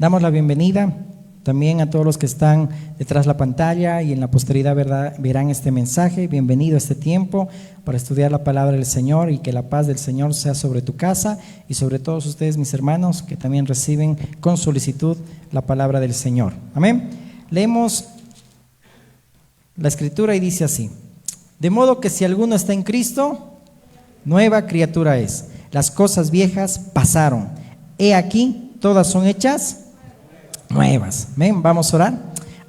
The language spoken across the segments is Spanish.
Damos la bienvenida también a todos los que están detrás de la pantalla y en la posteridad verán este mensaje. Bienvenido a este tiempo para estudiar la palabra del Señor, y que la paz del Señor sea sobre tu casa y sobre todos ustedes, mis hermanos, que también reciben con solicitud la palabra del Señor. Amén. Leemos la Escritura y dice así: de modo que si alguno está en Cristo, nueva criatura es. Las cosas viejas pasaron, he aquí, todas son hechas nuevas. Amén. Vamos a orar.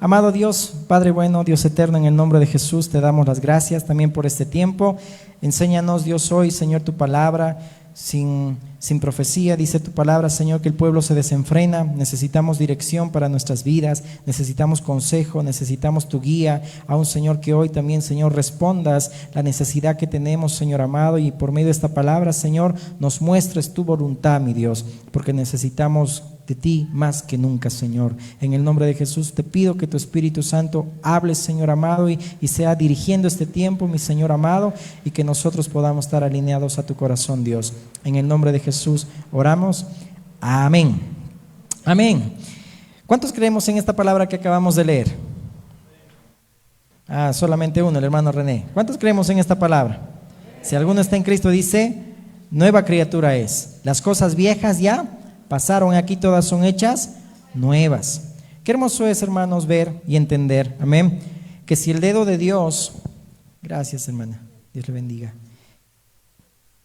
Amado Dios, Padre bueno, Dios eterno, en el nombre de Jesús te damos las gracias también por este tiempo. Enséñanos, Dios, hoy, Señor, tu palabra sin profecía. Dice tu palabra, Señor, que el pueblo se desenfrena. Necesitamos dirección para nuestras vidas, necesitamos consejo, necesitamos tu guía. Aún, Señor, que hoy también, Señor, respondas la necesidad que tenemos, Señor amado, y por medio de esta palabra, Señor, nos muestres tu voluntad, mi Dios, porque necesitamos de ti más que nunca, Señor. En el nombre de Jesús te pido que tu Espíritu Santo hable, Señor amado, y sea dirigiendo este tiempo, mi Señor amado, y que nosotros podamos estar alineados a tu corazón, Dios. En el nombre de Jesús oramos. Amén. Amén. ¿Cuántos creemos en esta palabra que acabamos de leer? Solamente uno, el hermano René. ¿Cuántos creemos en esta palabra? Si alguno está en Cristo, dice, nueva criatura es. Las cosas viejas ya pasaron, aquí todas son hechas nuevas. Qué hermoso es, hermanos, ver y entender, amén, que si el dedo de Dios, gracias hermana, Dios le bendiga,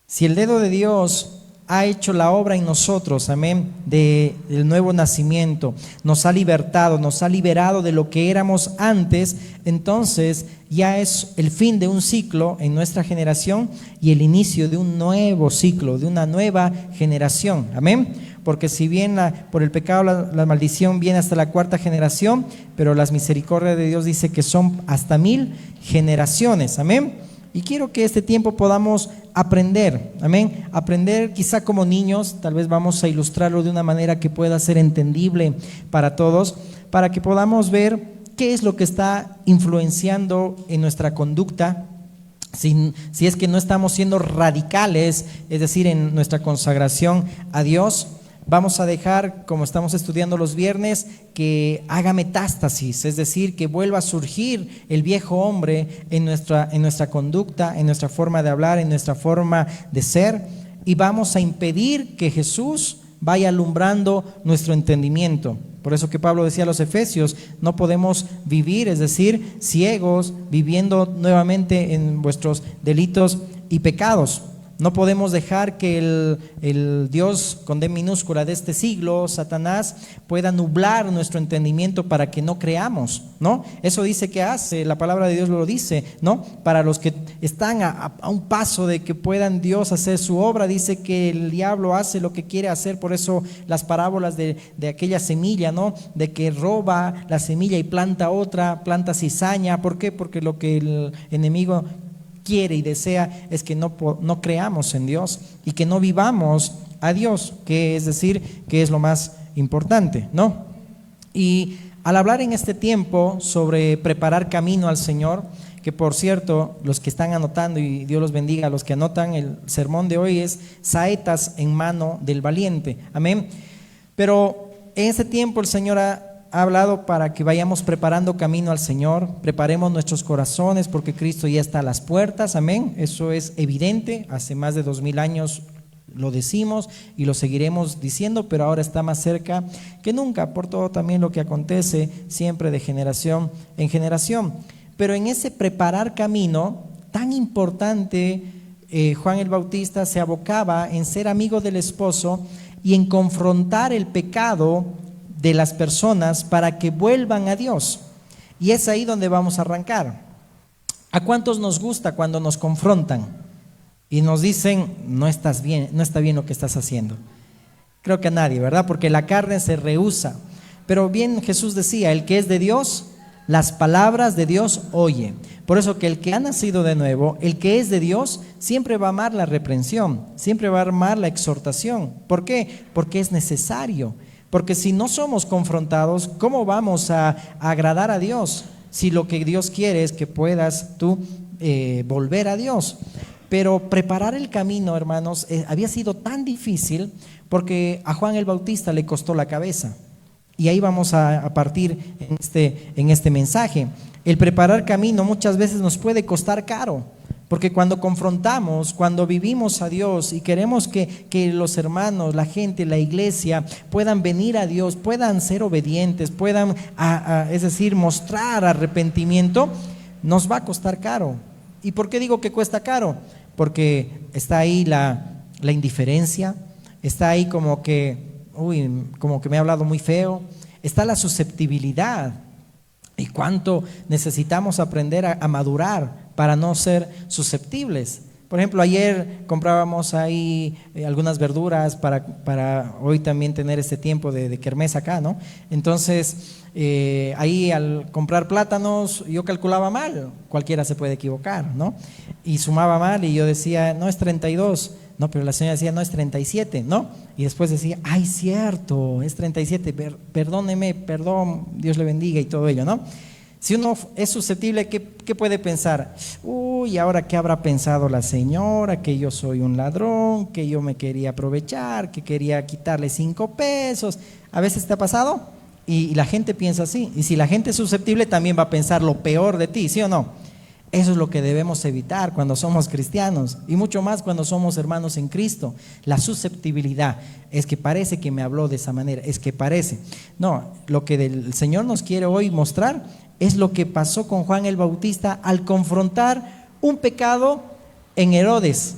si el dedo de Dios ha hecho la obra en nosotros, amén, del nuevo nacimiento, nos ha libertado, nos ha liberado de lo que éramos antes, entonces ya es el fin de un ciclo en nuestra generación y el inicio de un nuevo ciclo, de una nueva generación, amén. Porque si bien por el pecado la maldición viene hasta la cuarta generación, pero las misericordias de Dios dice que son hasta 1000 generaciones, amén. Y quiero que este tiempo podamos aprender, amén, aprender quizá como niños. Tal vez vamos a ilustrarlo de una manera que pueda ser entendible para todos, para que podamos ver qué es lo que está influenciando en nuestra conducta. Si es que no estamos siendo radicales, es decir, en nuestra consagración a Dios, vamos a dejar, como estamos estudiando los viernes, que haga metástasis, es decir, que vuelva a surgir el viejo hombre en nuestra conducta, en nuestra forma de hablar, en nuestra forma de ser, y vamos a impedir que Jesús vaya alumbrando nuestro entendimiento. Por eso que Pablo decía a los Efesios, no podemos vivir, es decir, ciegos, viviendo nuevamente en vuestros delitos y pecados. No podemos dejar que el Dios con D minúscula de este siglo, Satanás, pueda nublar nuestro entendimiento para que no creamos, ¿no? Eso dice que hace, la palabra de Dios lo dice, ¿no? Para los que están a un paso de que puedan Dios hacer su obra, dice que el diablo hace lo que quiere hacer. Por eso las parábolas de aquella semilla, ¿no? De que roba la semilla y planta otra, planta cizaña. ¿Por qué? Porque lo que el enemigo quiere y desea es que no creamos en Dios y que no vivamos a Dios, que es decir, que es lo más importante, ¿no? Y al hablar en este tiempo sobre preparar camino al Señor, que por cierto, los que están anotando, y Dios los bendiga a los que anotan, el sermón de hoy es saetas en mano del valiente, amén. Pero en este tiempo el Señor ha hablado para que vayamos preparando camino al Señor, preparemos nuestros corazones porque Cristo ya está a las puertas, amén. Eso es evidente, hace más de 2000 años lo decimos y lo seguiremos diciendo, pero ahora está más cerca que nunca por todo también lo que acontece siempre de generación en generación. Pero en ese preparar camino tan importante, Juan el Bautista se abocaba en ser amigo del esposo y en confrontar el pecado de las personas para que vuelvan a Dios. Y es ahí donde vamos a arrancar. ¿A cuántos nos gusta cuando nos confrontan y nos dicen, no estás bien, no está bien lo que estás haciendo? Creo que a nadie, ¿verdad? Porque la carne se rehúsa. Pero bien Jesús decía, el que es de Dios, las palabras de Dios oye. Por eso que el que ha nacido de nuevo, el que es de Dios, siempre va a amar la reprensión, siempre va a amar la exhortación. ¿Por qué? Porque es necesario. Porque si no somos confrontados, ¿cómo vamos a agradar a Dios? Si lo que Dios quiere es que puedas tú volver a Dios. Pero preparar el camino, hermanos, había sido tan difícil porque a Juan el Bautista le costó la cabeza. Y ahí vamos a partir en este mensaje. El preparar camino muchas veces nos puede costar caro, porque cuando confrontamos, cuando vivimos a Dios y queremos que los hermanos, la gente, la iglesia puedan venir a Dios, puedan ser obedientes, puedan, es decir, mostrar arrepentimiento, nos va a costar caro. ¿Y por qué digo que cuesta caro? Porque está ahí la indiferencia, está ahí como que me ha hablado muy feo, está la susceptibilidad. ¿Y cuánto necesitamos aprender a madurar para no ser susceptibles? Por ejemplo, ayer comprábamos ahí algunas verduras para hoy también tener este tiempo de kermés acá, ¿no? Entonces, ahí al comprar plátanos, yo calculaba mal, cualquiera se puede equivocar, ¿no? Y sumaba mal y yo decía, no es 32, no, pero la señora decía, no es 37, ¿no? Y después decía, ay, cierto, es 37, perdóneme, perdón, Dios le bendiga y todo ello, ¿no? Si uno es susceptible, ¿qué puede pensar? Uy, ¿ahora qué habrá pensado la señora? Que yo soy un ladrón, que yo me quería aprovechar, que quería quitarle 5 pesos. ¿A veces te ha pasado? Y la gente piensa así. Y si la gente es susceptible, también va a pensar lo peor de ti, ¿sí o no? Eso es lo que debemos evitar cuando somos cristianos y mucho más cuando somos hermanos en Cristo. La susceptibilidad, es que parece que me habló de esa manera, es que parece. No, lo que el Señor nos quiere hoy mostrar es lo que pasó con Juan el Bautista al confrontar un pecado en Herodes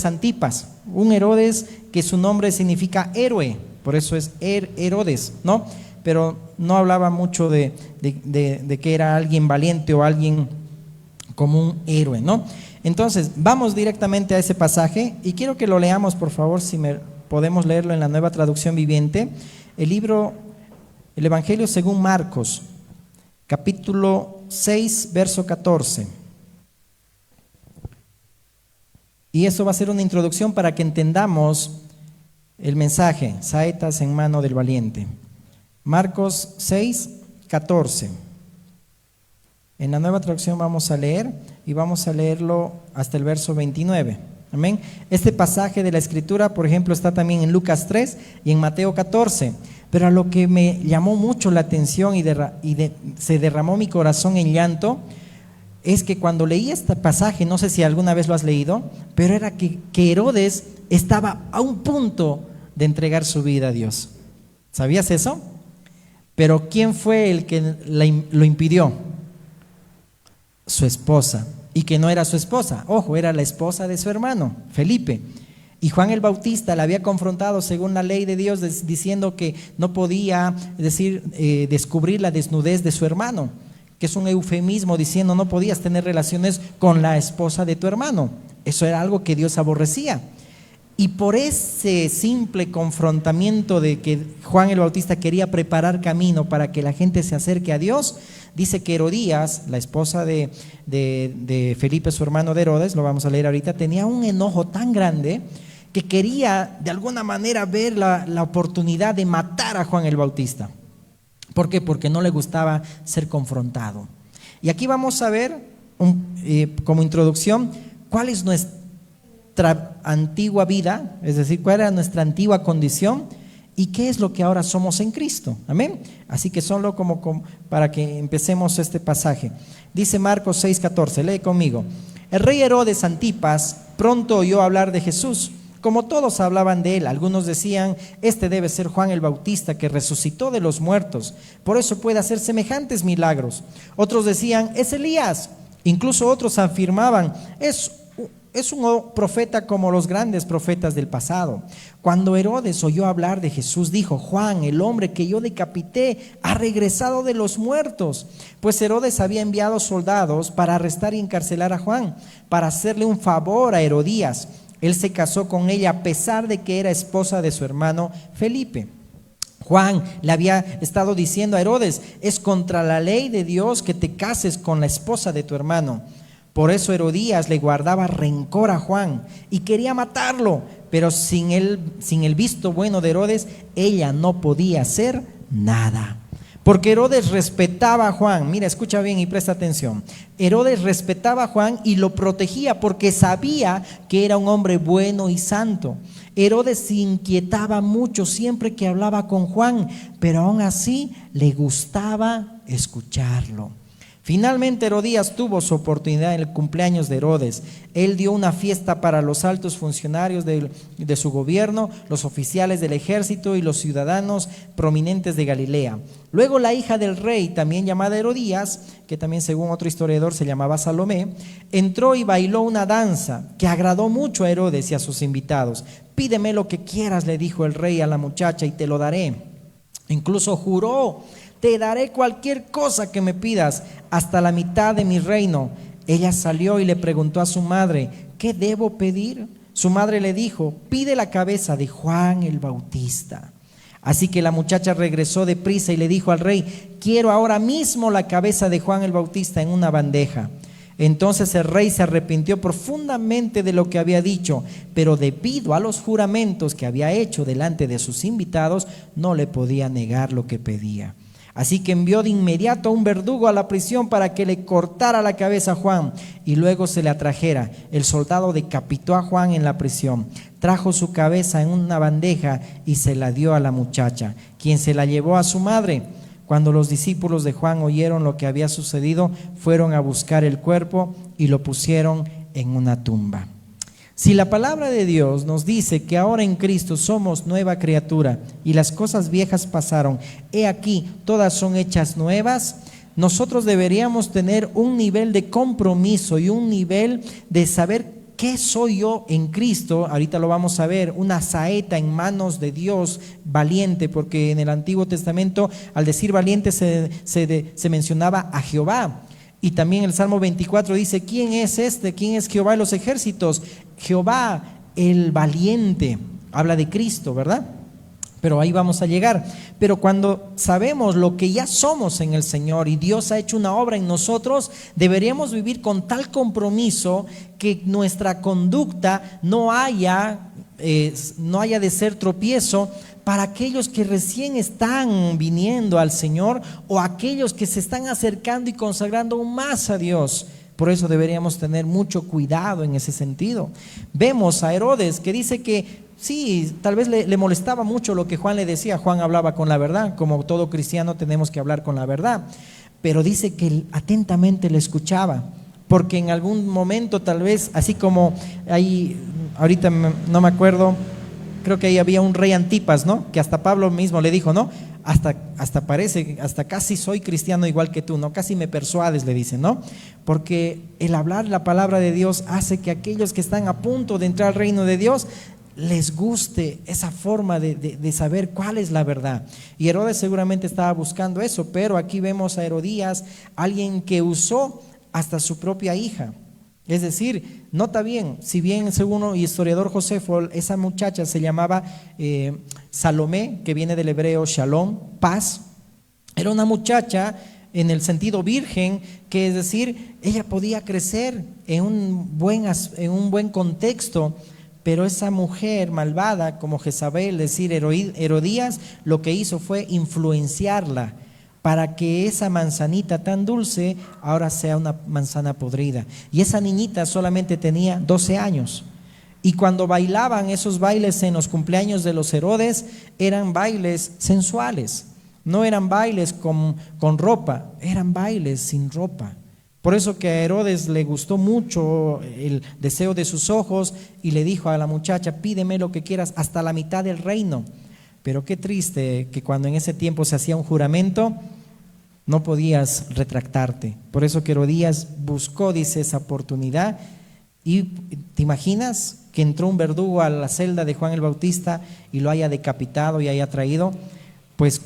Antipas, un Herodes que su nombre significa héroe, por eso es Herodes, ¿no? Pero no hablaba mucho de que era alguien valiente o alguien como un héroe, ¿no? Entonces, vamos directamente a ese pasaje y quiero que lo leamos, por favor, si podemos leerlo en la Nueva Traducción Viviente. El Evangelio según Marcos, capítulo 6, verso 14. Y eso va a ser una introducción para que entendamos el mensaje, saetas en mano del valiente. Marcos 6, 14. En la Nueva Traducción vamos a leer y vamos a leerlo hasta el verso 29. Amén. Este pasaje de la Escritura, por ejemplo, está también en Lucas 3 y en Mateo 14. Pero a lo que me llamó mucho la atención se derramó mi corazón en llanto, es que cuando leí este pasaje, no sé si alguna vez lo has leído, pero era que Herodes estaba a un punto de entregar su vida a Dios. ¿Sabías eso? Pero ¿quién fue el que lo impidió? Su esposa, y que no era su esposa, ojo, era la esposa de su hermano, Felipe. Y Juan el Bautista la había confrontado según la ley de Dios, diciendo que no podía descubrir la desnudez de su hermano, que es un eufemismo diciendo no podías tener relaciones con la esposa de tu hermano. Eso era algo que Dios aborrecía. Y por ese simple confrontamiento de que Juan el Bautista quería preparar camino para que la gente se acerque a Dios, dice que Herodías, la esposa de Felipe, su hermano de Herodes, lo vamos a leer ahorita, tenía un enojo tan grande que quería de alguna manera ver la oportunidad de matar a Juan el Bautista. ¿Por qué? Porque no le gustaba ser confrontado. Y aquí vamos a ver, como introducción, cuál es nuestra antigua vida, es decir, cuál era nuestra antigua condición y qué es lo que ahora somos en Cristo. Amén. Así que solo como para que empecemos este pasaje. Dice Marcos 6:14, lee conmigo. El rey Herodes Antipas pronto oyó hablar de Jesús, como todos hablaban de él. Algunos decían, este debe ser Juan el Bautista que resucitó de los muertos, por eso puede hacer semejantes milagros. Otros decían, es Elías. Incluso otros afirmaban, es un profeta como los grandes profetas del pasado. Cuando Herodes oyó hablar de Jesús, dijo, Juan, el hombre que yo decapité, ha regresado de los muertos. Pues Herodes había enviado soldados para arrestar y encarcelar a Juan, para hacerle un favor a Herodías. Él se casó con ella a pesar de que era esposa de su hermano Felipe. Juan le había estado diciendo a Herodes, es contra la ley de Dios que te cases con la esposa de tu hermano. Por eso Herodías le guardaba rencor a Juan y quería matarlo, pero sin el visto bueno de Herodes, ella no podía hacer nada. porque Herodes respetaba a Juan. Mira, escucha bien y presta atención. Herodes respetaba a Juan y lo protegía porque sabía que era un hombre bueno y santo. Herodes se inquietaba mucho siempre que hablaba con Juan, pero aún así le gustaba escucharlo. Finalmente Herodías tuvo su oportunidad en el cumpleaños de Herodes. Él dio una fiesta para los altos funcionarios de su gobierno, los oficiales del ejército y los ciudadanos prominentes de Galilea. Luego la hija del rey, también llamada Herodías, que también según otro historiador se llamaba Salomé, entró y bailó una danza que agradó mucho a Herodes y a sus invitados. Pídeme lo que quieras, le dijo el rey a la muchacha, y te lo daré. Incluso juró: te daré cualquier cosa que me pidas, hasta la mitad de mi reino. Ella salió y le preguntó a su madre: ¿qué debo pedir? Su madre le dijo: pide la cabeza de Juan el Bautista. Así que la muchacha regresó deprisa y le dijo al rey: quiero ahora mismo la cabeza de Juan el Bautista en una bandeja. Entonces el rey se arrepintió profundamente de lo que había dicho, pero debido a los juramentos que había hecho delante de sus invitados, no le podía negar lo que pedía. Así que envió de inmediato a un verdugo a la prisión para que le cortara la cabeza a Juan y luego se la trajera. El soldado decapitó a Juan en la prisión, trajo su cabeza en una bandeja y se la dio a la muchacha, quien se la llevó a su madre. Cuando los discípulos de Juan oyeron lo que había sucedido, fueron a buscar el cuerpo y lo pusieron en una tumba. Si la palabra de Dios nos dice que ahora en Cristo somos nueva criatura y las cosas viejas pasaron, he aquí, todas son hechas nuevas, nosotros deberíamos tener un nivel de compromiso y un nivel de saber qué soy yo en Cristo. Ahorita lo vamos a ver, una saeta en manos de Dios, valiente, porque en el Antiguo Testamento al decir valiente se mencionaba a Jehová. Y también el Salmo 24 dice: ¿quién es este? ¿Quién es Jehová de los ejércitos? Jehová el valiente. Habla de Cristo, ¿verdad? Pero ahí vamos a llegar. Pero cuando sabemos lo que ya somos en el Señor y Dios ha hecho una obra en nosotros, deberíamos vivir con tal compromiso que nuestra conducta no haya de ser tropiezo para aquellos que recién están viniendo al Señor o aquellos que se están acercando y consagrando aún más a Dios. Por eso deberíamos tener mucho cuidado en ese sentido. Vemos a Herodes que dice que sí, tal vez le molestaba mucho lo que Juan le decía. Juan hablaba con la verdad, como todo cristiano tenemos que hablar con la verdad, pero dice que él atentamente le escuchaba, porque en algún momento tal vez, así como ahí, ahorita no me acuerdo, creo que ahí había un rey Antipas, ¿no? Que hasta Pablo mismo le dijo, ¿no? Hasta parece, hasta casi soy cristiano igual que tú, ¿no? Casi me persuades, le dice, ¿no? Porque el hablar la palabra de Dios hace que aquellos que están a punto de entrar al reino de Dios les guste esa forma de saber cuál es la verdad. Y Herodes seguramente estaba buscando eso, pero aquí vemos a Herodías, alguien que usó hasta su propia hija. Es decir, nota bien, si bien según un historiador Josefo, esa muchacha se llamaba Salomé, que viene del hebreo shalom, paz, era una muchacha en el sentido virgen, que es decir, ella podía crecer en un buen contexto, pero esa mujer malvada como Jezabel, es decir, Herodías, lo que hizo fue influenciarla para que esa manzanita tan dulce ahora sea una manzana podrida. Y esa niñita solamente tenía 12 años. Y cuando bailaban esos bailes en los cumpleaños de los Herodes, eran bailes sensuales. No eran bailes con ropa, eran bailes sin ropa. Por eso que a Herodes le gustó mucho el deseo de sus ojos y le dijo a la muchacha: pídeme lo que quieras, hasta la mitad del reino. Pero qué triste que cuando en ese tiempo se hacía un juramento, no podías retractarte. Por eso que Herodías buscó, dice, esa oportunidad. Y ¿te imaginas que entró un verdugo a la celda de Juan el Bautista y lo haya decapitado y haya traído? Pues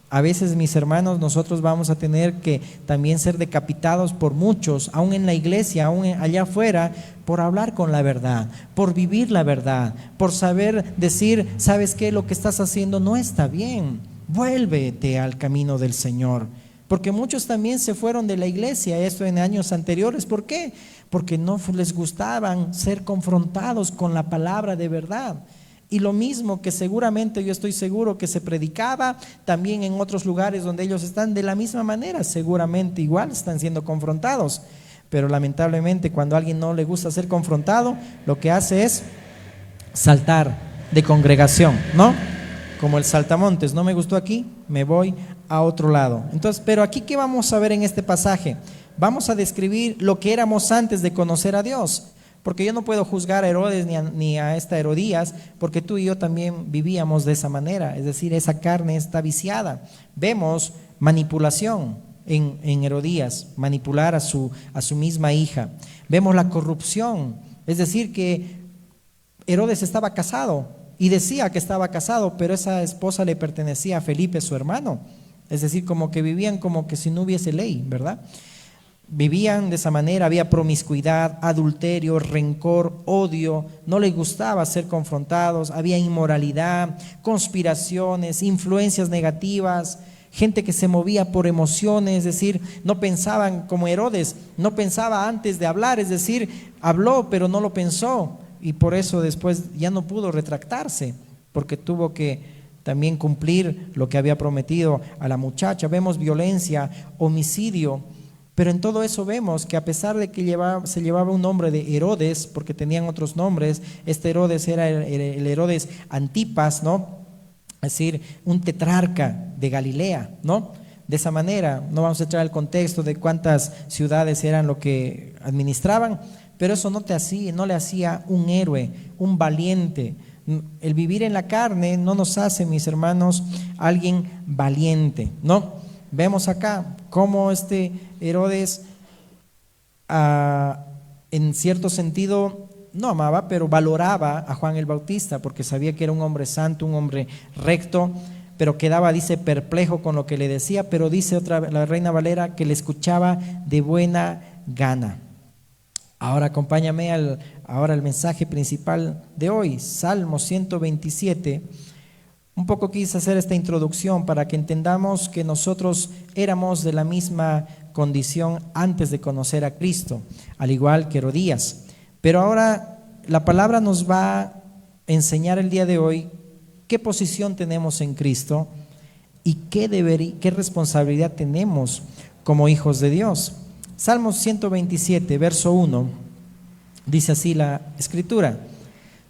a veces, mis hermanos, nosotros vamos a tener que también ser decapitados por muchos, aún en la iglesia, aún allá afuera, por hablar con la verdad, por vivir la verdad, por saber decir: ¿sabes qué? Lo que estás haciendo no está bien, vuélvete al camino del Señor. Porque muchos también se fueron de la iglesia, esto en años anteriores. ¿Por qué? Porque no les gustaban ser confrontados con la palabra de verdad. Y lo mismo que seguramente yo estoy seguro que se predicaba también en otros lugares donde ellos están de la misma manera, seguramente igual están siendo confrontados. Pero lamentablemente cuando a alguien no le gusta ser confrontado, lo que hace es saltar de congregación, ¿no? Como el saltamontes, no me gustó aquí, me voy a otro lado. Entonces, pero aquí, ¿qué vamos a ver en este pasaje? Vamos a describir lo que éramos antes de conocer a Dios. Porque yo no puedo juzgar a Herodes ni a esta Herodías, porque tú y yo también vivíamos de esa manera. Es decir, esa carne está viciada. Vemos manipulación en Herodías, manipular a su misma hija. Vemos la corrupción, es decir, que Herodes estaba casado y decía que estaba casado, pero esa esposa le pertenecía a Felipe, su hermano. Es decir, como que vivían como que si no hubiese ley, ¿verdad? Vivían de esa manera, había promiscuidad, adulterio, rencor, odio, no les gustaba ser confrontados, había inmoralidad, conspiraciones, influencias negativas, gente que se movía por emociones, es decir, no pensaban como Herodes, no pensaba antes de hablar, es decir, habló pero no lo pensó y por eso después ya no pudo retractarse, porque tuvo que también cumplir lo que había prometido a la muchacha. Vemos violencia, homicidio. Pero en todo eso vemos que a pesar de que se llevaba un nombre de Herodes, porque tenían otros nombres, este Herodes era el Herodes Antipas, ¿no? Es decir, un tetrarca de Galilea, ¿no? De esa manera, no vamos a entrar al contexto de cuántas ciudades eran lo que administraban, pero eso no le hacía un héroe, un valiente. El vivir en la carne no nos hace, mis hermanos, alguien valiente, ¿no? Vemos acá cómo este Herodes, en cierto sentido, no amaba, pero valoraba a Juan el Bautista, porque sabía que era un hombre santo, un hombre recto, pero quedaba, dice, perplejo con lo que le decía, pero dice la Reina Valera que le escuchaba de buena gana. Ahora acompáñame al mensaje principal de hoy, Salmo 127. Un poco quise hacer esta introducción para que entendamos que nosotros éramos de la misma condición antes de conocer a Cristo, al igual que Herodías. Pero ahora la palabra nos va a enseñar el día de hoy qué posición tenemos en Cristo y qué responsabilidad tenemos como hijos de Dios. Salmo 127, verso 1, dice así la Escritura: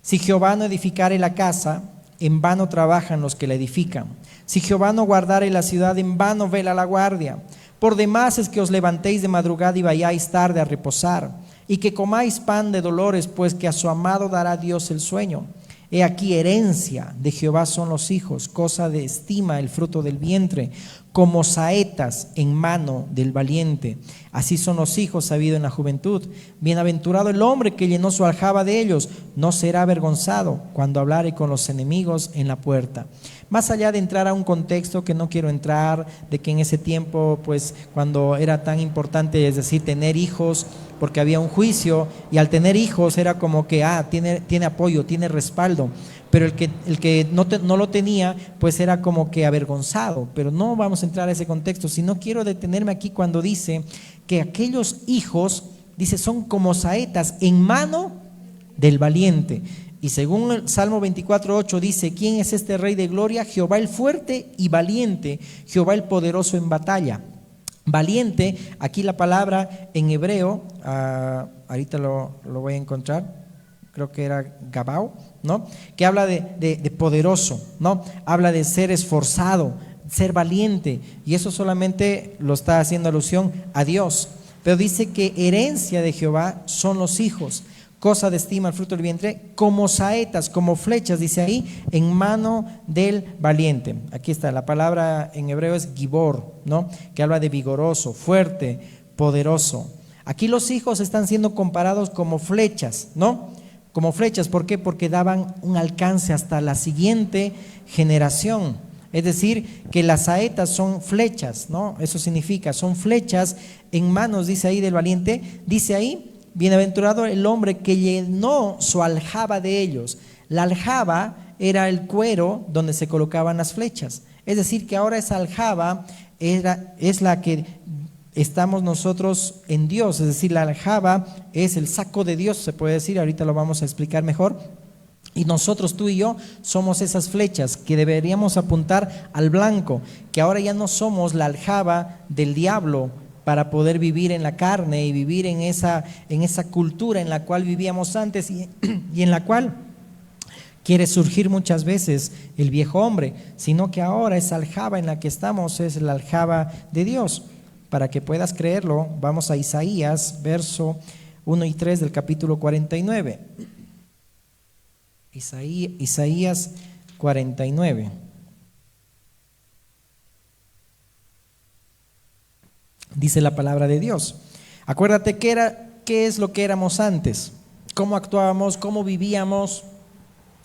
si Jehová no edificare la casa, en vano trabajan los que la edifican. Si Jehová no guardare la ciudad, en vano vela la guardia. Por demás es que os levantéis de madrugada y vayáis tarde a reposar, y que comáis pan de dolores, pues que a su amado dará Dios el sueño. He aquí, herencia de Jehová son los hijos, cosa de estima el fruto del vientre, como saetas en mano del valiente. Así son los hijos sabido en la juventud. Bienaventurado el hombre que llenó su aljaba de ellos, no será avergonzado cuando hablare con los enemigos en la puerta. Más allá de entrar a un contexto que no quiero entrar, de que en ese tiempo, pues cuando era tan importante, es decir, tener hijos, porque había un juicio, y al tener hijos era como que tiene apoyo, tiene respaldo, pero el que no lo tenía, pues era como que avergonzado. Pero no vamos a entrar a ese contexto, sino quiero detenerme aquí cuando dice que aquellos hijos, dice, son como saetas en mano del valiente. Y según el Salmo 24:8 dice: ¿quién es este Rey de gloria? Jehová el fuerte y valiente, Jehová el poderoso en batalla. Valiente, aquí la palabra en hebreo, ahorita lo voy a encontrar, creo que era Gabao, ¿no? Que habla de poderoso, ¿no? Habla de ser esforzado, ser valiente, y eso solamente lo está haciendo alusión a Dios. Pero dice que herencia de Jehová son los hijos, cosa de estima el fruto del vientre, como saetas, como flechas, dice ahí, en mano del valiente. Aquí está, la palabra en hebreo es gibor, ¿no? Que habla de vigoroso, fuerte, poderoso. Aquí los hijos están siendo comparados como flechas, ¿no? Como flechas, ¿por qué? Porque daban un alcance hasta la siguiente generación. Es decir, que las saetas son flechas, ¿no? Eso significa, son flechas en manos, dice ahí, del valiente. Dice ahí: bienaventurado el hombre que llenó su aljaba de ellos. La aljaba era el cuero donde se colocaban las flechas. Es decir, que ahora esa aljaba es la que estamos nosotros en Dios. Es decir, la aljaba es el saco de Dios, se puede decir, ahorita lo vamos a explicar mejor. Y nosotros, tú y yo, somos esas flechas que deberíamos apuntar al blanco, que ahora ya no somos la aljaba del diablo para poder vivir en la carne y vivir en esa cultura en la cual vivíamos antes y en la cual quiere surgir muchas veces el viejo hombre, sino que ahora esa aljaba en la que estamos es la aljaba de Dios. Para que puedas creerlo, vamos a Isaías, verso 1 y 3 del capítulo 49. Isaías 49. Dice la palabra de Dios. Acuérdate qué es lo que éramos antes, cómo actuábamos, cómo vivíamos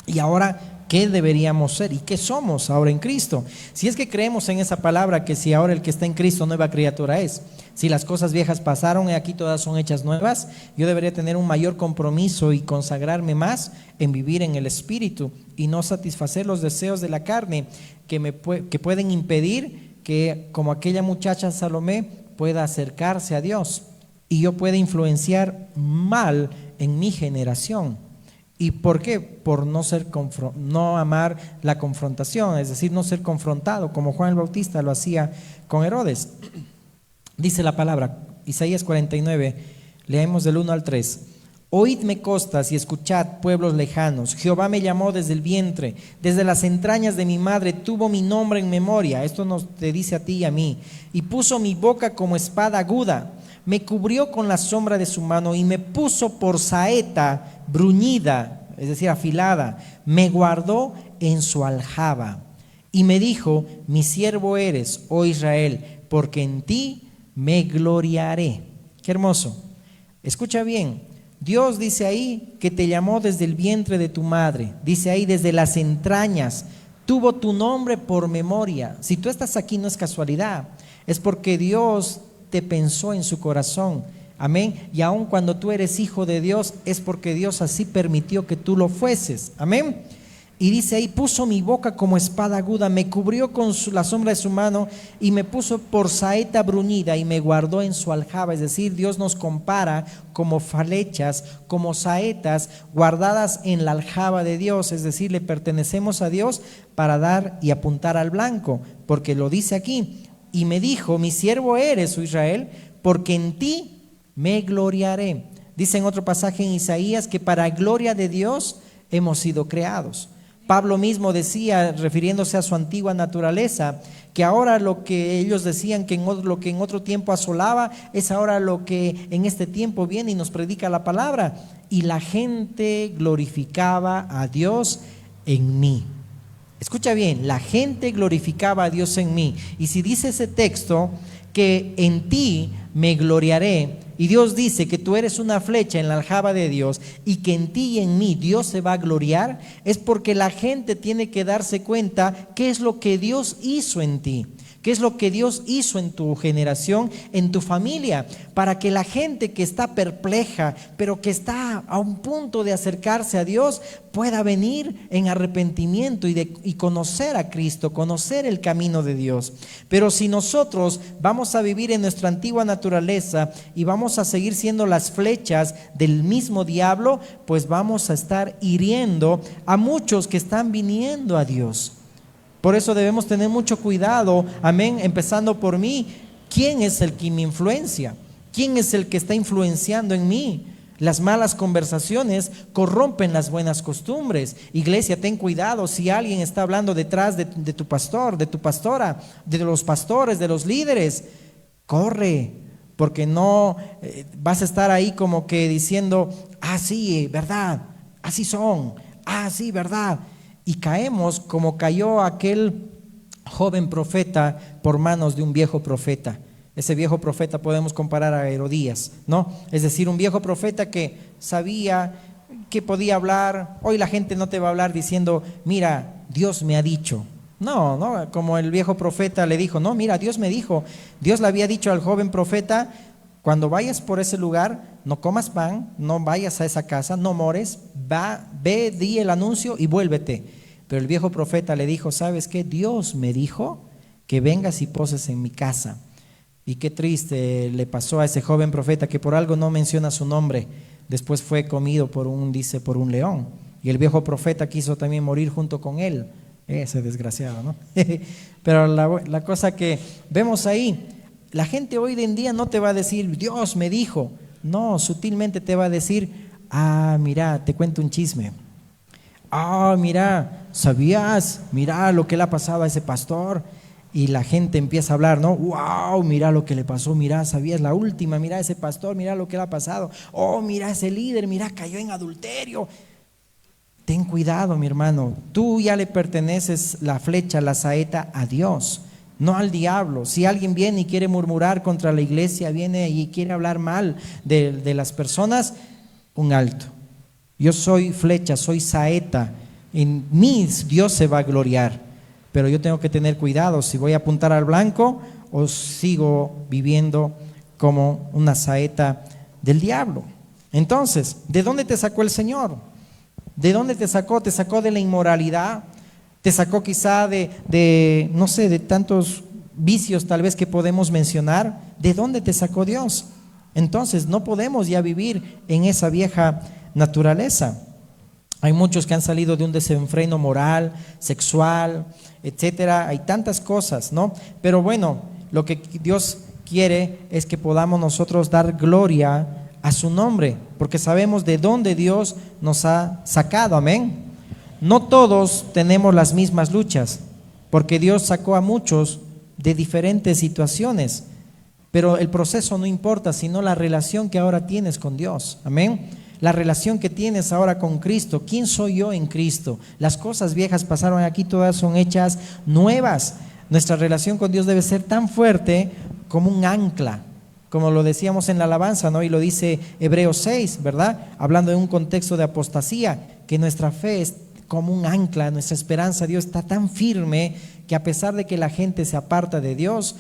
y ahora qué deberíamos ser y qué somos ahora en Cristo. Si es que creemos en esa palabra, que si ahora el que está en Cristo nueva criatura es, si las cosas viejas pasaron y aquí todas son hechas nuevas, yo debería tener un mayor compromiso y consagrarme más en vivir en el Espíritu y no satisfacer los deseos de la carne que pueden impedir que, como aquella muchacha Salomé, pueda acercarse a Dios y yo pueda influenciar mal en mi generación. ¿Y por qué? Por no amar la confrontación, es decir, no ser confrontado como Juan el Bautista lo hacía con Herodes. Dice la palabra, Isaías 49, leemos del 1 al 3. Oídme costas y escuchad, pueblos lejanos. Jehová me llamó desde el vientre, desde las entrañas de mi madre tuvo mi nombre en memoria. Esto nos te dice a ti y a mí. Y puso mi boca como espada aguda. Me cubrió con la sombra de su mano y me puso por saeta bruñida, es decir, afilada. Me guardó en su aljaba. Y me dijo, mi siervo eres, oh Israel, porque en ti me gloriaré. Qué hermoso. Escucha bien. Dios dice ahí que te llamó desde el vientre de tu madre, dice ahí desde las entrañas, tuvo tu nombre por memoria. Si tú estás aquí no es casualidad, es porque Dios te pensó en su corazón, amén. Y aun cuando tú eres hijo de Dios es porque Dios así permitió que tú lo fueses, amén. Y dice ahí, puso mi boca como espada aguda, me cubrió con la sombra de su mano y me puso por saeta bruñida y me guardó en su aljaba. Es decir, Dios nos compara como flechas, como saetas guardadas en la aljaba de Dios. Es decir, le pertenecemos a Dios para dar y apuntar al blanco, porque lo dice aquí. Y me dijo, mi siervo eres, oh Israel, porque en ti me gloriaré. Dice en otro pasaje en Isaías que para gloria de Dios hemos sido creados. Pablo mismo decía, refiriéndose a su antigua naturaleza, que ahora lo que ellos decían lo que en otro tiempo asolaba, es ahora lo que en este tiempo viene y nos predica la palabra. Y la gente glorificaba a Dios en mí. Escucha bien, la gente glorificaba a Dios en mí. Y si dice ese texto, que en ti me gloriaré, y Dios dice que tú eres una flecha en la aljaba de Dios y que en ti y en mí Dios se va a gloriar, es porque la gente tiene que darse cuenta qué es lo que Dios hizo en ti, qué es lo que Dios hizo en tu generación, en tu familia, para que la gente que está perpleja, pero que está a un punto de acercarse a Dios, pueda venir en arrepentimiento y conocer a Cristo, conocer el camino de Dios. Pero si nosotros vamos a vivir en nuestra antigua naturaleza y vamos a seguir siendo las flechas del mismo diablo, pues vamos a estar hiriendo a muchos que están viniendo a Dios. Por eso debemos tener mucho cuidado, amén, empezando por mí. ¿Quién es el que me influencia? ¿Quién es el que está influenciando en mí? Las malas conversaciones corrompen las buenas costumbres. Iglesia, ten cuidado si alguien está hablando detrás de tu pastor, de tu pastora, de los pastores, de los líderes. Corre, porque no vas a estar ahí como que diciendo, ah, sí, verdad, así son, ah, sí, verdad. Y caemos como cayó aquel joven profeta por manos de un viejo profeta. Ese viejo profeta podemos comparar a Herodías, ¿no? Es decir, un viejo profeta que sabía que podía hablar. Hoy la gente no te va a hablar diciendo, mira, Dios me ha dicho. No, como el viejo profeta le dijo, no, mira, Dios me dijo. Dios le había dicho al joven profeta, cuando vayas por ese lugar, no comas pan, no vayas a esa casa, no mores, ve, di el anuncio y vuélvete. Pero el viejo profeta le dijo, ¿sabes qué? Dios me dijo que vengas y poses en mi casa. Y qué triste le pasó a ese joven profeta que por algo no menciona su nombre. Después fue comido por un león. Y el viejo profeta quiso también morir junto con él. Ese desgraciado, ¿no? Pero la cosa que vemos ahí, la gente hoy en día no te va a decir, Dios me dijo. No, sutilmente te va a decir, mira, te cuento un chisme. Mira, ¿sabías? Mira lo que le ha pasado a ese pastor. Y la gente empieza a hablar, ¿no? Wow, mira lo que le pasó, mira, ¿sabías? La última, mira ese pastor, mira lo que le ha pasado. Mira ese líder, mira, cayó en adulterio. Ten cuidado, mi hermano, tú ya le perteneces la flecha, la saeta a Dios, no al diablo. Si alguien viene y quiere murmurar contra la iglesia, viene y quiere hablar mal de las personas, un alto. Yo soy flecha, soy saeta, en mí Dios se va a gloriar, pero yo tengo que tener cuidado si voy a apuntar al blanco o sigo viviendo como una saeta del diablo. Entonces, ¿de dónde te sacó el Señor? ¿De dónde te sacó? ¿Te sacó de la inmoralidad? ¿Te sacó quizá de no sé, de tantos vicios tal vez que podemos mencionar? ¿De dónde te sacó Dios? Entonces no podemos ya vivir en esa vieja naturaleza. Hay muchos que han salido de un desenfreno moral, sexual, etcétera. Hay tantas cosas, ¿no? Pero bueno, lo que Dios quiere es que podamos nosotros dar gloria a su nombre, porque sabemos de dónde Dios nos ha sacado, amén. No todos tenemos las mismas luchas, porque Dios sacó a muchos de diferentes situaciones, pero el proceso no importa, sino la relación que ahora tienes con Dios, amén. La relación que tienes ahora con Cristo. ¿Quién soy yo en Cristo? Las cosas viejas pasaron, aquí todas son hechas nuevas. Nuestra relación con Dios debe ser tan fuerte como un ancla, como lo decíamos en la alabanza, ¿no? Y lo dice Hebreos 6, ¿verdad? Hablando de un contexto de apostasía, que nuestra fe es como un ancla, nuestra esperanza Dios está tan firme que a pesar de que la gente se aparta de Dios,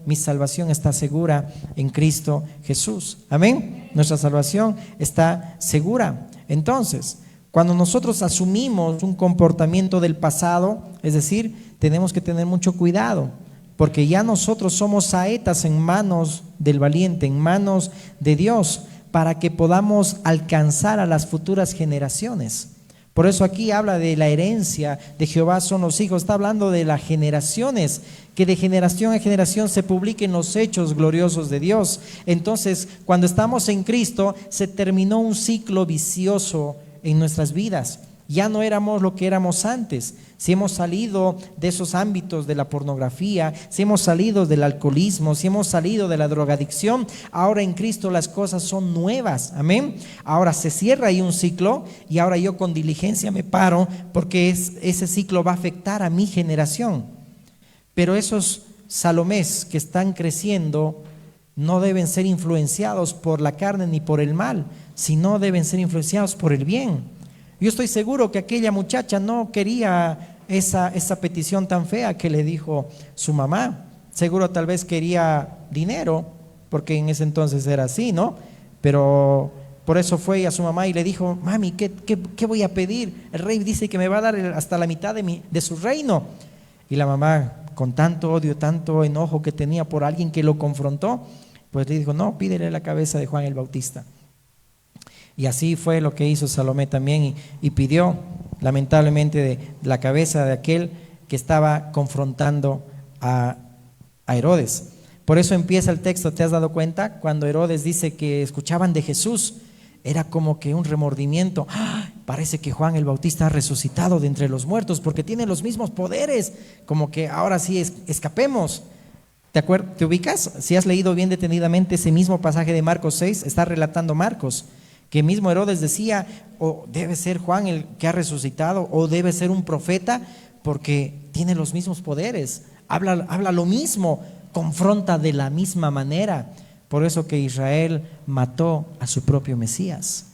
mi salvación está segura en Cristo Jesús. Amén. Nuestra salvación está segura. Entonces, cuando nosotros asumimos un comportamiento del pasado, es decir, tenemos que tener mucho cuidado, porque ya nosotros somos saetas en manos del valiente, en manos de Dios, para que podamos alcanzar a las futuras generaciones. Por eso aquí habla de la herencia de Jehová son los hijos, está hablando de las generaciones, que de generación en generación se publiquen los hechos gloriosos de Dios. Entonces, cuando estamos en Cristo, se terminó un ciclo vicioso en nuestras vidas. Ya no éramos lo que éramos antes. Si hemos salido de esos ámbitos de la pornografía, si hemos salido del alcoholismo, si hemos salido de la drogadicción, ahora en Cristo las cosas son nuevas, amén. Ahora se cierra ahí un ciclo y ahora yo con diligencia me paro porque ese ciclo va a afectar a mi generación. Pero esos Salomés que están creciendo no deben ser influenciados por la carne ni por el mal, sino deben ser influenciados por el bien. Yo estoy seguro que aquella muchacha no quería esa petición tan fea que le dijo su mamá. Seguro tal vez quería dinero, porque en ese entonces era así, ¿no? Pero por eso fue a su mamá y le dijo, mami, ¿qué voy a pedir? El rey dice que me va a dar hasta la mitad de su reino. Y la mamá, con tanto odio, tanto enojo que tenía por alguien que lo confrontó, pues le dijo, no, pídele la cabeza de Juan el Bautista. Y así fue lo que hizo Salomé también y pidió lamentablemente de la cabeza de aquel que estaba confrontando a Herodes. Por eso empieza el texto, ¿te has dado cuenta? Cuando Herodes dice que escuchaban de Jesús, era como que un remordimiento. Parece que Juan el Bautista ha resucitado de entre los muertos porque tiene los mismos poderes, como que ahora sí escapemos. ¿Te ubicas? Si has leído bien detenidamente ese mismo pasaje de Marcos 6, está relatando Marcos, que mismo Herodes decía, o debe ser Juan el que ha resucitado, o debe ser un profeta, porque tiene los mismos poderes, habla lo mismo, confronta de la misma manera. Por eso que Israel mató a su propio Mesías,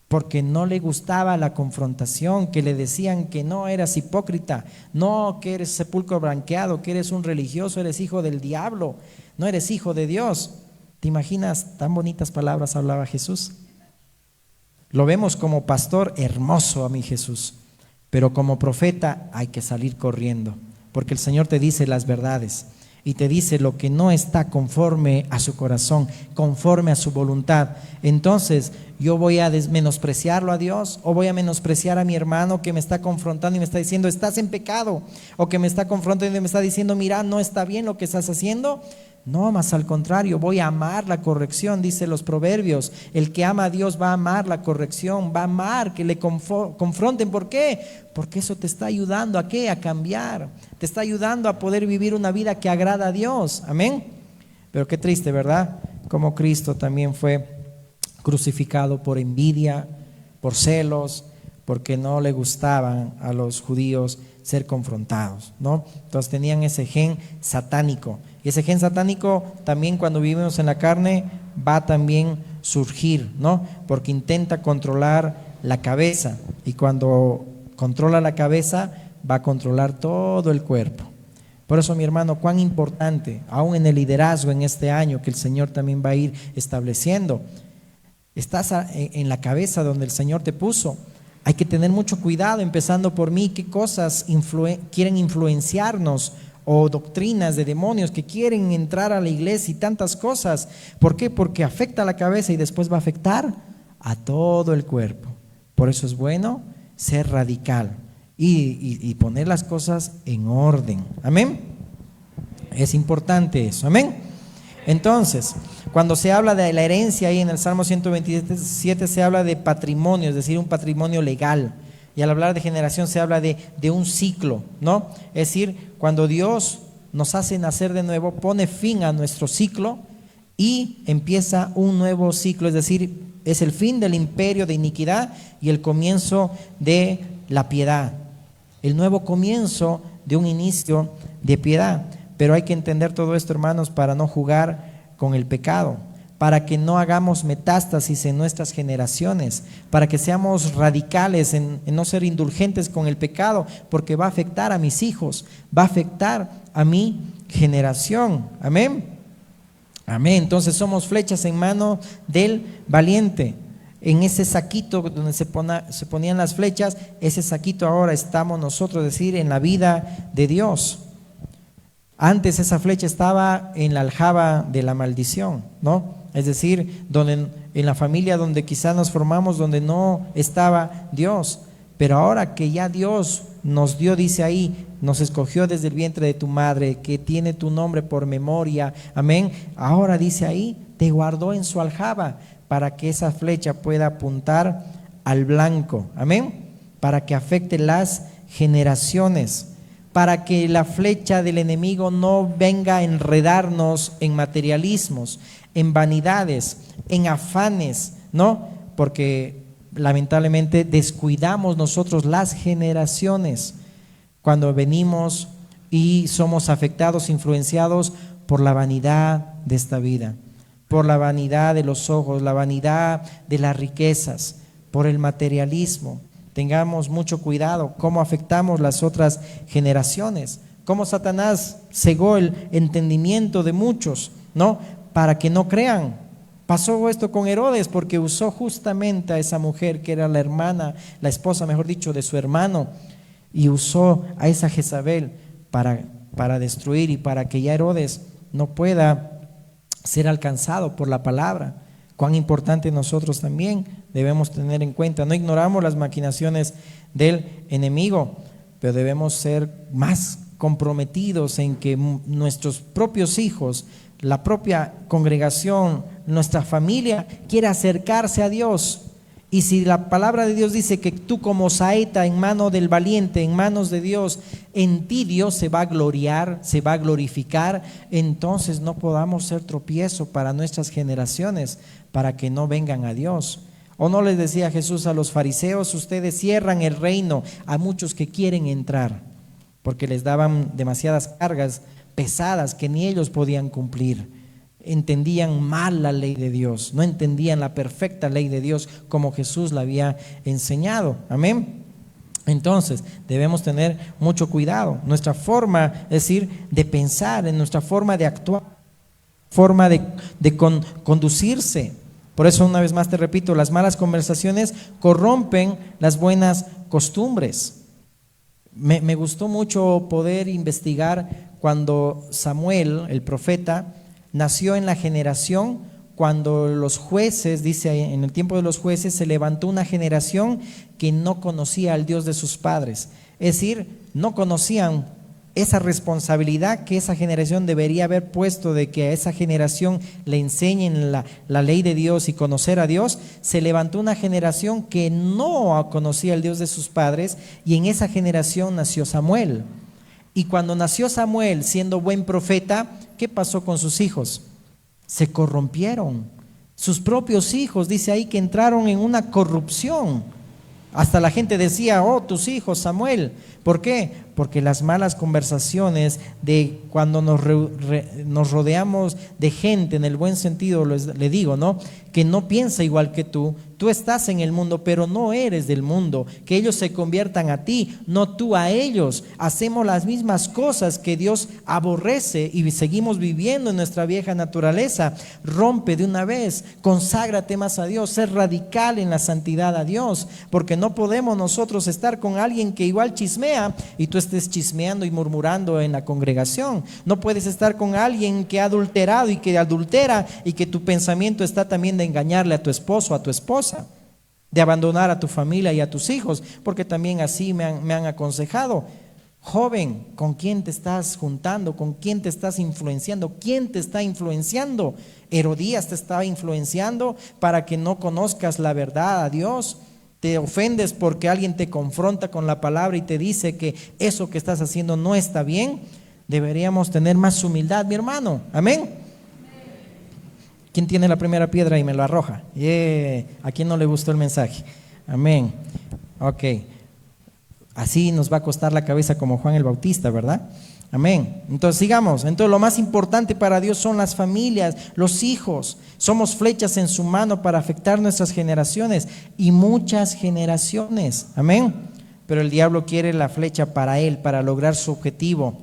porque no le gustaba la confrontación, que le decían que no eras hipócrita, no, que eres sepulcro blanqueado, que eres un religioso, eres hijo del diablo, no eres hijo de Dios. ¿Te imaginas? Tan bonitas palabras hablaba Jesús. Lo vemos como pastor hermoso a mi Jesús, pero como profeta hay que salir corriendo, porque el Señor te dice las verdades. y te dice lo que no está conforme a su corazón, conforme a su voluntad, entonces yo voy a menospreciarlo a Dios, o voy a menospreciar a mi hermano que me está confrontando y me está diciendo estás en pecado, o que me está confrontando y me está diciendo mira, no está bien lo que estás haciendo. No, más al contrario, voy a amar la corrección, dice los proverbios. El que ama a Dios va a amar la corrección, va a amar que le confronten. ¿Por qué? Porque eso te está ayudando ¿a qué? A cambiar, te está ayudando a poder vivir una vida que agrada a Dios. Amén. Pero qué triste, ¿verdad? Como Cristo también fue crucificado por envidia, por celos, porque no le gustaban a los judíos ser confrontados, ¿no? Entonces tenían ese gen satánico. Y ese gen satánico también cuando vivimos en la carne va también surgir, ¿no? Porque intenta controlar la cabeza, y cuando controla la cabeza va a controlar todo el cuerpo. Por eso, mi hermano, cuán importante, aún en el liderazgo en este año que el Señor también va a ir estableciendo, estás en la cabeza donde el Señor te puso. Hay que tener mucho cuidado, empezando por mí, qué cosas quieren influenciarnos, o doctrinas de demonios que quieren entrar a la iglesia y tantas cosas. ¿Por qué? Porque afecta a la cabeza y después va a afectar a todo el cuerpo. Por eso es bueno ser radical y poner las cosas en orden. Amén. Es importante eso. Amén. Entonces, cuando se habla de la herencia, ahí en el Salmo 127 se habla de patrimonio, es decir, un patrimonio legal. Y al hablar de generación se habla de un ciclo, ¿no? Es decir, cuando Dios nos hace nacer de nuevo, pone fin a nuestro ciclo y empieza un nuevo ciclo, es decir, es el fin del imperio de iniquidad y el comienzo de la piedad, el nuevo comienzo de un inicio de piedad. Pero hay que entender todo esto, hermanos, para no jugar con el pecado, para que no hagamos metástasis en nuestras generaciones, para que seamos radicales en no ser indulgentes con el pecado, porque va a afectar a mis hijos, va a afectar a mi generación. Amén. Amén. Entonces somos flechas en mano del valiente. En ese saquito donde se ponían las flechas, ese saquito ahora estamos nosotros, es decir, en la vida de Dios. Antes esa flecha estaba en la aljaba de la maldición, ¿no? Es decir, en la familia donde quizás nos formamos, donde no estaba Dios. Pero ahora que ya Dios nos dio, dice ahí, nos escogió desde el vientre de tu madre, que tiene tu nombre por memoria, amén. Ahora dice ahí, te guardó en su aljaba para que esa flecha pueda apuntar al blanco, amén. Para que afecte las generaciones, para que la flecha del enemigo no venga a enredarnos en materialismos, en vanidades, en afanes, ¿no? Porque lamentablemente descuidamos nosotros las generaciones cuando venimos y somos afectados, influenciados por la vanidad de esta vida, por la vanidad de los ojos, la vanidad de las riquezas, por el materialismo. Tengamos mucho cuidado cómo afectamos las otras generaciones, cómo Satanás cegó el entendimiento de muchos, ¿no? Para que no crean. Pasó esto con Herodes porque usó justamente a esa mujer que era la hermana, la esposa, mejor dicho, de su hermano, y usó a esa Jezabel para destruir y para que ya Herodes no pueda ser alcanzado por la palabra. Cuán importante nosotros también debemos tener en cuenta. No ignoramos las maquinaciones del enemigo, pero debemos ser más comprometidos en que nuestros propios hijos, la propia congregación, nuestra familia quiera acercarse a Dios. Y si la palabra de Dios dice que tú como saeta en mano del valiente, en manos de Dios, en ti Dios se va a gloriar, se va a glorificar, entonces no podamos ser tropiezo para nuestras generaciones, para que no vengan a Dios. ¿O no les decía Jesús a los fariseos, ustedes cierran el reino a muchos que quieren entrar, porque les daban demasiadas cargas pesadas que ni ellos podían cumplir? Entendían mal la ley de Dios, no entendían la perfecta ley de Dios como Jesús la había enseñado. Amén. Entonces debemos tener mucho cuidado. Nuestra forma, es decir, de pensar, en nuestra forma de actuar, forma de conducirse. Por eso, una vez más te repito, las malas conversaciones corrompen las buenas costumbres. Me gustó mucho poder investigar cuando Samuel, el profeta, nació en la generación cuando los jueces, dice en el tiempo de los jueces, se levantó una generación que no conocía al Dios de sus padres. Es decir, no conocían esa responsabilidad que esa generación debería haber puesto de que a esa generación le enseñen la ley de Dios y conocer a Dios. Se levantó una generación que no conocía al Dios de sus padres, y en esa generación nació Samuel. Y cuando nació Samuel, siendo buen profeta, ¿qué pasó con sus hijos? Se corrompieron. Sus propios hijos, dice ahí, que entraron en una corrupción. Hasta la gente decía, oh, tus hijos, Samuel. ¿Por qué? Porque las malas conversaciones de cuando nos rodeamos de gente, en el buen sentido le digo, ¿no? Que no piensa igual que tú estás en el mundo, pero no eres del mundo, que ellos se conviertan a ti, no tú a ellos. Hacemos las mismas cosas que Dios aborrece y seguimos viviendo en nuestra vieja naturaleza. Rompe de una vez, conságrate más a Dios, sé radical en la santidad a Dios, porque no podemos nosotros estar con alguien que igual chismea y tú estés chismeando y murmurando en la congregación. No puedes estar con alguien que ha adulterado y que adultera y que tu pensamiento está también de engañarle a tu esposo, a tu esposa, de abandonar a tu familia y a tus hijos, porque también así me han aconsejado. Joven, ¿con quién te estás juntando? ¿Con quién te estás influenciando? ¿Quién te está influenciando? Herodías te estaba influenciando para que no conozcas la verdad a Dios. Te ofendes porque alguien te confronta con la palabra y te dice que eso que estás haciendo no está bien. Deberíamos tener más humildad, mi hermano. Amén. ¿Quién tiene la primera piedra y me lo arroja? ¿A quién no le gustó el mensaje? Amén. Ok. Así nos va a costar la cabeza como Juan el Bautista, ¿verdad? Amén. Entonces sigamos. Entonces lo más importante para Dios son las familias, los hijos. Somos flechas en su mano para afectar nuestras generaciones y muchas generaciones. Amén. Pero el diablo quiere la flecha para él, para lograr su objetivo.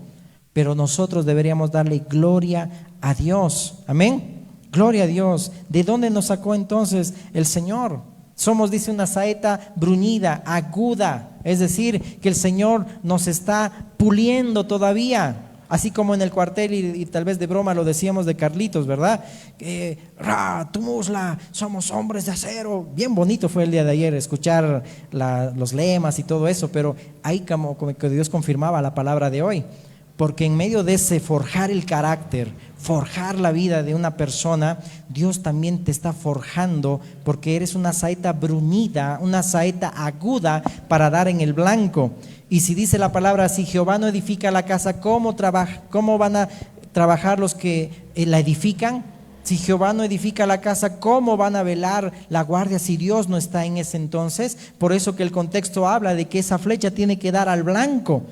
Pero nosotros deberíamos darle gloria a Dios. Amén. Gloria a Dios. ¿De dónde nos sacó entonces el Señor? Somos, dice, una saeta bruñida, aguda. Es decir, que el Señor nos está puliendo todavía. Así como en el cuartel, y tal vez de broma lo decíamos de Carlitos, ¿verdad? Tu musla, somos hombres de acero. Bien bonito fue el día de ayer escuchar los lemas y todo eso, pero ahí como que Dios confirmaba la palabra de hoy. Porque en medio de ese forjar el carácter, forjar la vida de una persona, Dios también te está forjando, porque eres una saeta bruñida, una saeta aguda para dar en el blanco. Y si dice la palabra, si Jehová no edifica la casa, ¿cómo van a trabajar los que la edifican? Si Jehová no edifica la casa, ¿cómo van a velar la guardia si Dios no está en ese entonces? Por eso que el contexto habla de que esa flecha tiene que dar al blanco,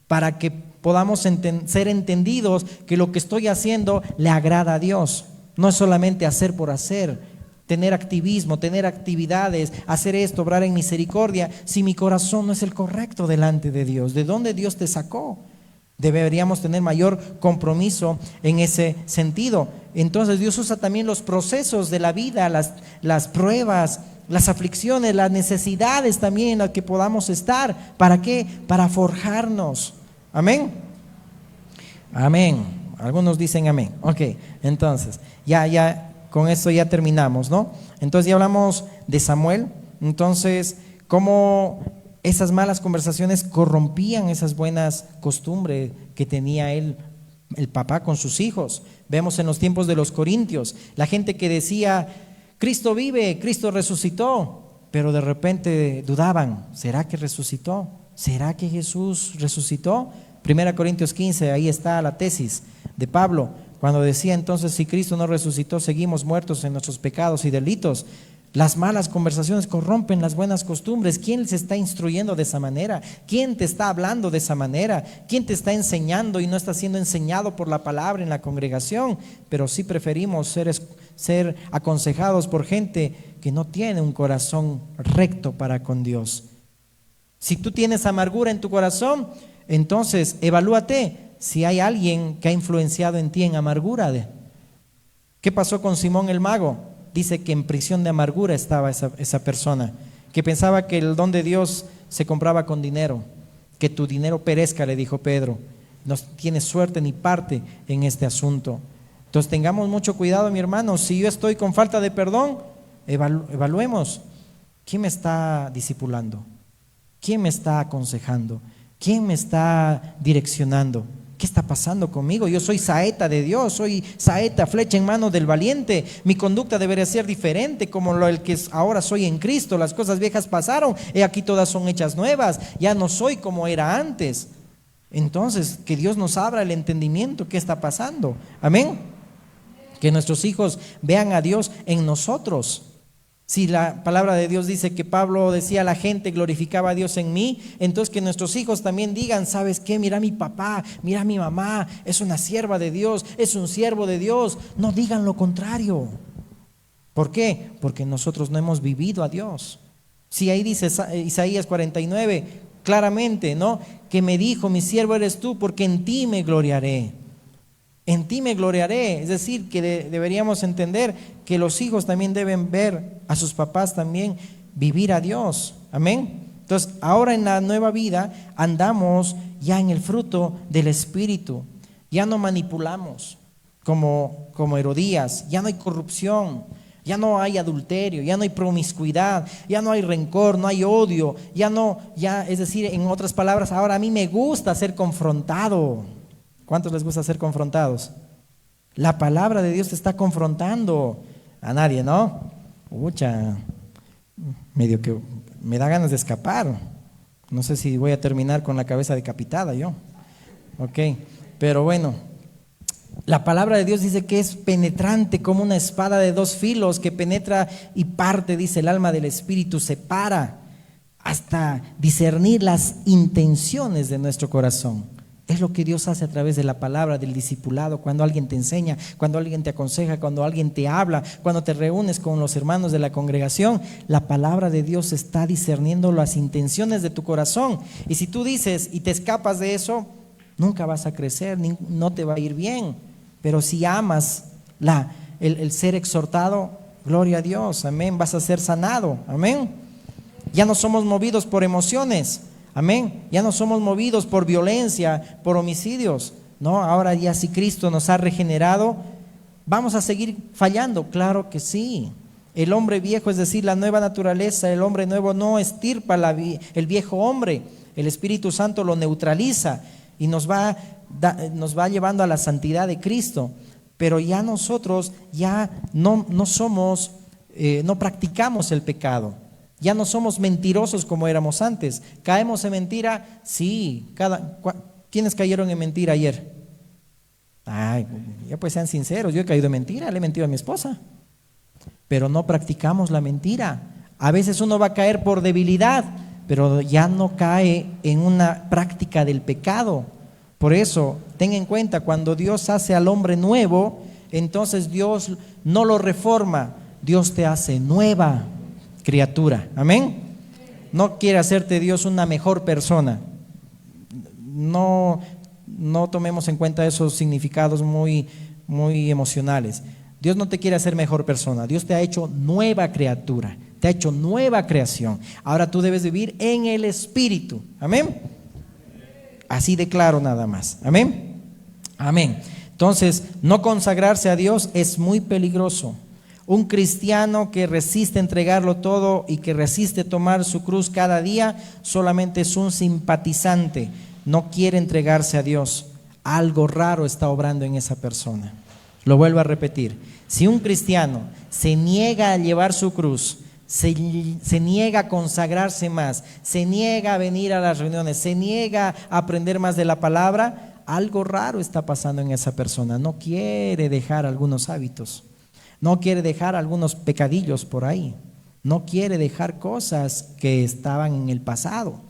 para que podamos ser entendidos que lo que estoy haciendo le agrada a Dios. No es solamente hacer por hacer, tener activismo, tener actividades, hacer esto, obrar en misericordia, si mi corazón no es el correcto delante de Dios. ¿De dónde Dios te sacó? Deberíamos tener mayor compromiso en ese sentido. Entonces Dios usa también los procesos de la vida, las pruebas, las aflicciones, las necesidades también en las que podamos estar. ¿Para qué? Para forjarnos. Amén. Amén. Algunos dicen amén. Ok, entonces, ya con esto ya terminamos, ¿no? Entonces ya hablamos de Samuel. Entonces, cómo esas malas conversaciones corrompían esas buenas costumbres que tenía el papá con sus hijos. Vemos en los tiempos de los corintios, la gente que decía, Cristo vive, Cristo resucitó, pero de repente dudaban, ¿será que resucitó? ¿Será que Jesús resucitó? 1 Corintios 15, ahí está la tesis de Pablo, cuando decía entonces, si Cristo no resucitó, seguimos muertos en nuestros pecados y delitos. Las malas conversaciones corrompen las buenas costumbres. ¿Quién les está instruyendo de esa manera? ¿Quién te está hablando de esa manera? ¿Quién te está enseñando y no está siendo enseñado por la palabra en la congregación? Pero sí preferimos ser aconsejados por gente que no tiene un corazón recto para con Dios. Si tú tienes amargura en tu corazón, entonces evalúate si hay alguien que ha influenciado en ti en amargura. ¿Qué pasó con Simón el mago? Dice que en prisión de amargura estaba esa persona, que pensaba que el don de Dios se compraba con dinero. Que tu dinero perezca, le dijo Pedro. no tiene suerte ni parte en este asunto. Entonces tengamos mucho cuidado, mi hermano. Si yo estoy con falta de perdón, evaluemos. ¿Quién me está discipulando? ¿Quién me está aconsejando? ¿Quién me está direccionando? ¿Qué está pasando conmigo? Yo soy saeta de Dios, soy saeta, flecha en mano del valiente. Mi conducta debería ser diferente como el que ahora soy en Cristo. Las cosas viejas pasaron, he aquí todas son hechas nuevas. Ya no soy como era antes. Entonces, que Dios nos abra el entendimiento. ¿Qué está pasando? Amén. Que nuestros hijos vean a Dios en nosotros. Si la palabra de Dios dice que Pablo decía, la gente glorificaba a Dios en mí, entonces que nuestros hijos también digan, ¿sabes qué? Mira a mi papá, mira a mi mamá, es una sierva de Dios, es un siervo de Dios. No digan lo contrario. ¿Por qué? Porque nosotros no hemos vivido a Dios. Si ahí dice Isaías 49, claramente, ¿no? Que me dijo, mi siervo eres tú, porque en ti me gloriaré. En ti me gloriaré. Es decir, que deberíamos entender que los hijos también deben ver a sus papás también vivir a Dios. Amén. Entonces, ahora en la nueva vida andamos ya en el fruto del Espíritu. Ya no manipulamos como Herodías. Ya no hay corrupción. Ya no hay adulterio, ya no hay promiscuidad, ya no hay rencor, no hay odio, es decir, en otras palabras, ahora a mí me gusta ser confrontado. ¿Cuántos les gusta ser confrontados? La palabra de Dios te está confrontando. A nadie, ¿no? Pucha, medio que me da ganas de escapar. No sé si voy a terminar con la cabeza decapitada yo. Ok, pero bueno, la palabra de Dios dice que es penetrante como una espada de dos filos que penetra y parte, dice, el alma del espíritu, separa hasta discernir las intenciones de nuestro corazón. Es lo que Dios hace a través de la palabra, del discipulado, cuando alguien te enseña, cuando alguien te aconseja, cuando alguien te habla, cuando te reúnes con los hermanos de la congregación. La palabra de Dios está discerniendo las intenciones de tu corazón. Y si tú dices y te escapas de eso, nunca vas a crecer, no te va a ir bien. Pero si amas el ser exhortado, gloria a Dios, amén, vas a ser sanado, amén. Ya no somos movidos por emociones. Amén. Ya no somos movidos por violencia, por homicidios. No, ahora ya si Cristo nos ha regenerado, ¿vamos a seguir fallando? Claro que sí. El hombre viejo, es decir, la nueva naturaleza, el hombre nuevo no estirpa el viejo hombre. El Espíritu Santo lo neutraliza y nos va llevando a la santidad de Cristo. Pero ya nosotros ya no somos, no practicamos el pecado. Ya no somos mentirosos como éramos antes. ¿Caemos en mentira? Sí. ¿Quiénes cayeron en mentira ayer? Ay, ya pues sean sinceros. Yo he caído en mentira, le he mentido a mi esposa. Pero no practicamos la mentira. A veces uno va a caer por debilidad, pero ya no cae en una práctica del pecado. Por eso, ten en cuenta, cuando Dios hace al hombre nuevo, entonces Dios no lo reforma, Dios te hace nueva criatura. Amén. No quiere hacerte Dios una mejor persona. No tomemos en cuenta esos significados muy emocionales. Dios no te quiere hacer mejor persona. Dios te ha hecho nueva criatura, te ha hecho nueva creación. Ahora tú debes vivir en el Espíritu. Amén. Así de claro nada más. Amén. Amén. Entonces, no consagrarse a Dios es muy peligroso. Un cristiano que resiste entregarlo todo y que resiste tomar su cruz cada día solamente es un simpatizante, no quiere entregarse a Dios. Algo raro está obrando en esa persona. Lo vuelvo a repetir, si un cristiano se niega a llevar su cruz, se niega a consagrarse más, se niega a venir a las reuniones, se niega a aprender más de la palabra, algo raro está pasando en esa persona. No quiere dejar algunos hábitos. No quiere dejar algunos pecadillos por ahí. No quiere dejar cosas que estaban en el pasado.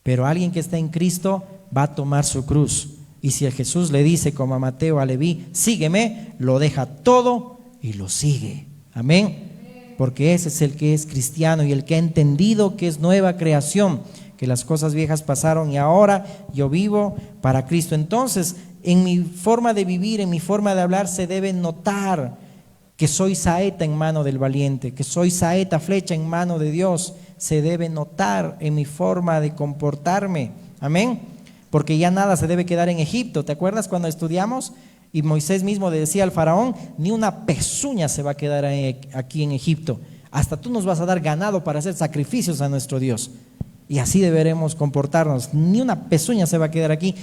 Pero alguien que está en Cristo va a tomar su cruz. Y si el Jesús le dice como a Mateo, a Leví, sígueme, lo deja todo y lo sigue. Amén. Porque ese es el que es cristiano y el que ha entendido que es nueva creación, que las cosas viejas pasaron y ahora yo vivo para Cristo. Entonces, en mi forma de vivir, en mi forma de hablar, se debe notar que soy saeta en mano del valiente, que soy saeta, flecha en mano de Dios. Se debe notar en mi forma de comportarme. Amén. porque ya nada se debe quedar en Egipto. ¿Te acuerdas cuando estudiamos? Y Moisés mismo le decía al faraón, ni una pezuña se va a quedar aquí en Egipto. Hasta tú nos vas a dar ganado para hacer sacrificios a nuestro Dios. Y así deberemos comportarnos. Ni una pezuña se va a quedar aquí.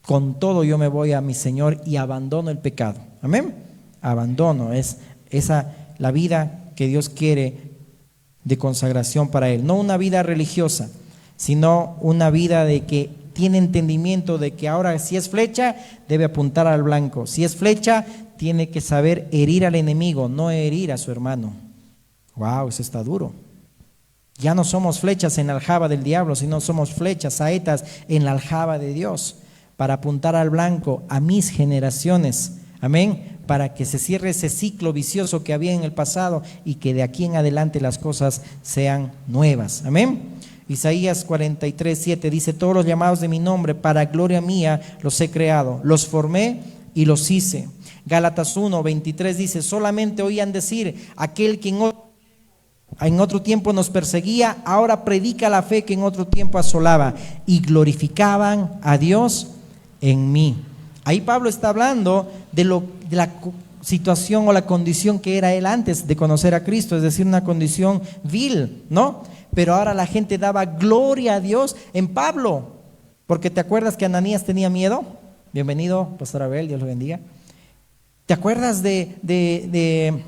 Con todo yo me voy a mi Señor y abandono el pecado. Amén. Abandono, es esa la vida que Dios quiere de consagración para Él. No una vida religiosa, sino una vida de que tiene entendimiento de que ahora si es flecha, debe apuntar al blanco. Si es flecha, tiene que saber herir al enemigo, no herir a su hermano. Wow, eso está duro. Ya no somos flechas en la aljaba del diablo, sino somos flechas, saetas en la aljaba de Dios, para apuntar al blanco, a mis generaciones. Amén. Para que se cierre ese ciclo vicioso que había en el pasado y que de aquí en adelante las cosas sean nuevas. Amén. Isaías 43:7 dice: todos los llamados de mi nombre, para gloria mía los he creado, los formé y los hice. Gálatas 1:23 dice: solamente oían decir, aquel que en otro tiempo nos perseguía, ahora predica la fe que en otro tiempo asolaba, y glorificaban a Dios en mí. Ahí Pablo está hablando de la situación o la condición que era él antes de conocer a Cristo, es decir, una condición vil, ¿no? Pero ahora la gente daba gloria a Dios en Pablo, porque ¿te acuerdas que Ananías tenía miedo? Bienvenido, Pastor Abel, Dios lo bendiga. ¿Te acuerdas de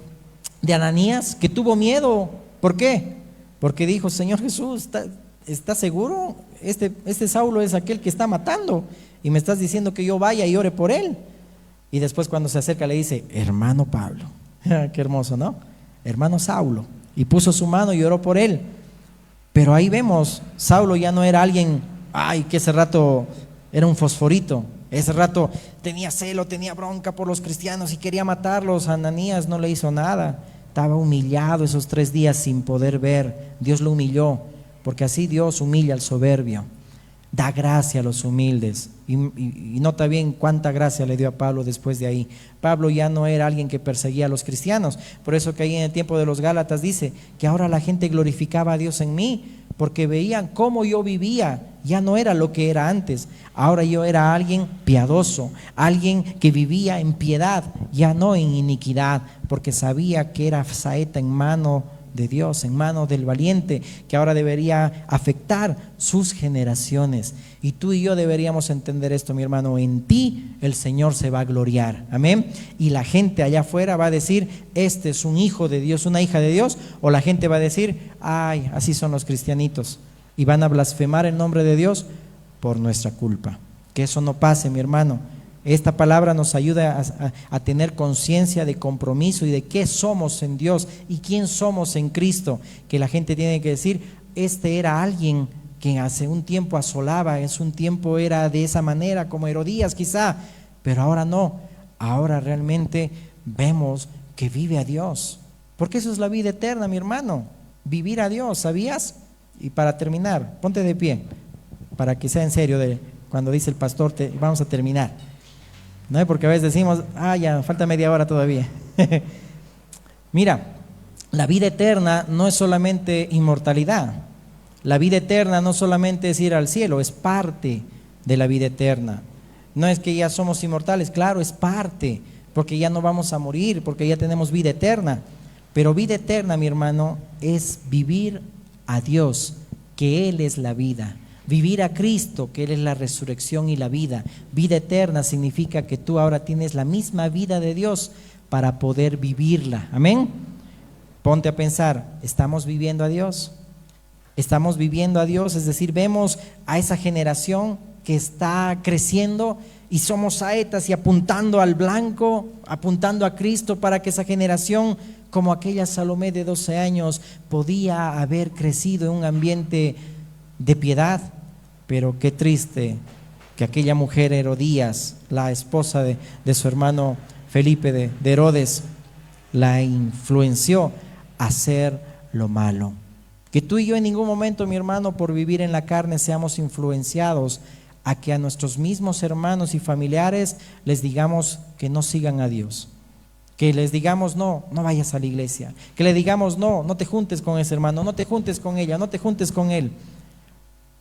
Ananías que tuvo miedo? ¿Por qué? Porque dijo: Señor Jesús, ¿estás seguro? Este Saulo es aquel que está matando y me estás diciendo que yo vaya y ore por él. Y después cuando se acerca le dice: hermano Pablo. Qué hermoso, ¿no? Hermano Saulo. Y puso su mano y oró por él. Pero ahí vemos, Saulo ya no era alguien, que ese rato era un fosforito. Ese rato tenía celo, tenía bronca por los cristianos y quería matarlos. Ananías no le hizo nada. Estaba humillado esos 3 días sin poder ver. Dios lo humilló, porque así Dios humilla al soberbio. Da gracia a los humildes. Y nota bien cuánta gracia le dio a Pablo después de ahí. Pablo ya no era alguien que perseguía a los cristianos. Por eso que ahí en el tiempo de los Gálatas dice que ahora la gente glorificaba a Dios en mí, porque veían cómo yo vivía. Ya no era lo que era antes. Ahora yo era alguien piadoso, alguien que vivía en piedad, ya no en iniquidad, porque sabía que era saeta en mano de Dios, en manos del valiente, que ahora debería afectar sus generaciones. Y tú y yo deberíamos entender esto, mi hermano: en ti el Señor se va a gloriar. Amén. Y la gente allá afuera va a decir: este es un hijo de Dios, una hija de Dios. O la gente va a decir: ay, así son los cristianitos, y van a blasfemar el nombre de Dios por nuestra culpa. Que eso no pase, mi hermano. Esta palabra nos ayuda a tener conciencia de compromiso y de qué somos en Dios y quién somos en Cristo. Que la gente tiene que decir: este era alguien que hace un tiempo asolaba, hace un tiempo era de esa manera, como Herodías quizá, pero ahora no. Ahora realmente vemos que vive a Dios, porque eso es la vida eterna, mi hermano, vivir a Dios, ¿sabías? Y para terminar, ponte de pie, para que sea en serio cuando dice el pastor, vamos a terminar. No, porque a veces decimos: ya falta media hora todavía. Mira, la vida eterna no es solamente inmortalidad. La vida eterna no solamente es ir al cielo, es parte de la vida eterna. No es que ya somos inmortales, claro, es parte, porque ya no vamos a morir, porque ya tenemos vida eterna. Pero vida eterna, mi hermano, es vivir a Dios, que Él es la vida. Vivir a Cristo, que Él es la resurrección y la vida. Vida eterna significa que tú ahora tienes la misma vida de Dios para poder vivirla. Amén. Ponte a pensar: ¿estamos viviendo a Dios? ¿Estamos viviendo a Dios? Es decir, vemos a esa generación que está creciendo y somos saetas y apuntando al blanco, apuntando a Cristo, para que esa generación, como aquella Salomé de 12 años, podía haber crecido en un ambiente de piedad. Pero qué triste que aquella mujer Herodías, la esposa de su hermano Felipe de Herodes, la influenció a hacer lo malo. Que tú y yo en ningún momento, mi hermano, por vivir en la carne, seamos influenciados a que a nuestros mismos hermanos y familiares les digamos que no sigan a Dios. Que les digamos: no vayas a la iglesia. Que le digamos: no te juntes con ese hermano, no te juntes con ella, no te juntes con él.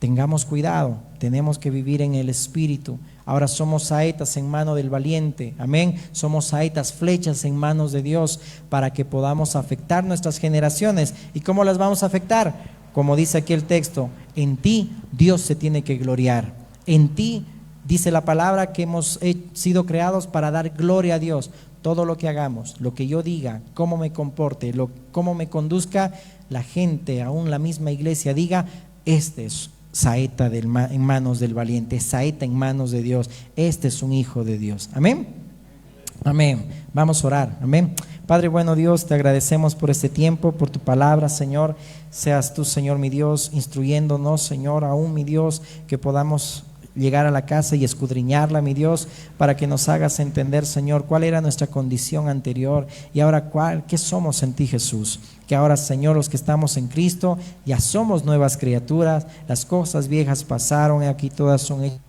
Tengamos cuidado, tenemos que vivir en el Espíritu. Ahora somos saetas en mano del valiente, amén. Somos saetas, flechas en manos de Dios para que podamos afectar nuestras generaciones. ¿Y cómo las vamos a afectar? Como dice aquí el texto, en ti Dios se tiene que gloriar. En ti dice la palabra que hemos sido creados para dar gloria a Dios. Todo lo que hagamos, lo que yo diga, cómo me comporte, cómo me conduzca, la gente, aún la misma iglesia diga, este es saeta en manos del valiente, saeta en manos de Dios, este es un hijo de Dios. Amén. Amén. Vamos a orar. Amén. Padre bueno Dios, te agradecemos por este tiempo, por tu palabra, Señor. Seas tú, Señor mi Dios, instruyéndonos, Señor, aún mi Dios, que podamos llegar a la casa y escudriñarla, mi Dios, para que nos hagas entender, Señor, cuál era nuestra condición anterior y ahora qué somos en ti, Jesús. Que ahora, Señor, los que estamos en Cristo ya somos nuevas criaturas, las cosas viejas pasaron y aquí todas son hechas.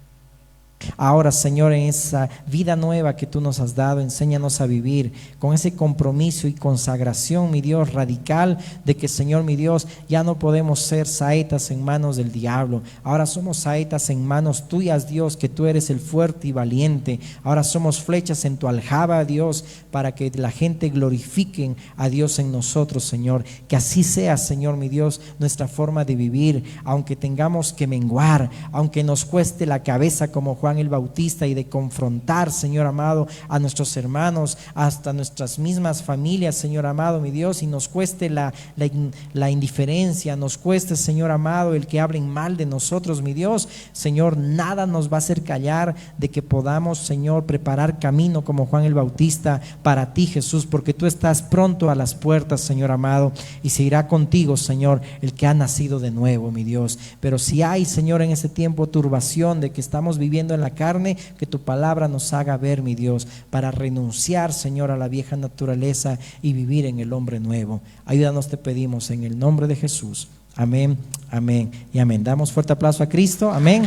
Ahora, Señor, en esa vida nueva que tú nos has dado, enséñanos a vivir con ese compromiso y consagración, mi Dios, radical, de que, Señor, mi Dios, ya no podemos ser saetas en manos del diablo. Ahora somos saetas en manos tuyas, Dios, que tú eres el fuerte y valiente. Ahora somos flechas en tu aljaba, Dios, para que la gente glorifiquen a Dios en nosotros, Señor. Que así sea, Señor, mi Dios, nuestra forma de vivir, aunque tengamos que menguar, aunque nos cueste la cabeza como Juan el Bautista y de confrontar, Señor amado, a nuestros hermanos, hasta nuestras mismas familias, Señor amado, mi Dios, y nos cueste la indiferencia, nos cueste, Señor amado, el que hablen mal de nosotros, mi Dios, Señor, nada nos va a hacer callar de que podamos, Señor, preparar camino como Juan el Bautista para ti, Jesús, porque tú estás pronto a las puertas, Señor amado, y se irá contigo, Señor, el que ha nacido de nuevo, mi Dios. Pero si hay, Señor, en ese tiempo turbación de que estamos viviendo en la carne, que tu palabra nos haga ver, mi Dios, para renunciar, Señor, a la vieja naturaleza y vivir en el hombre nuevo. Ayúdanos, te pedimos, en el nombre de Jesús. Amén, amén y amén. Damos fuerte aplauso a Cristo. Amén.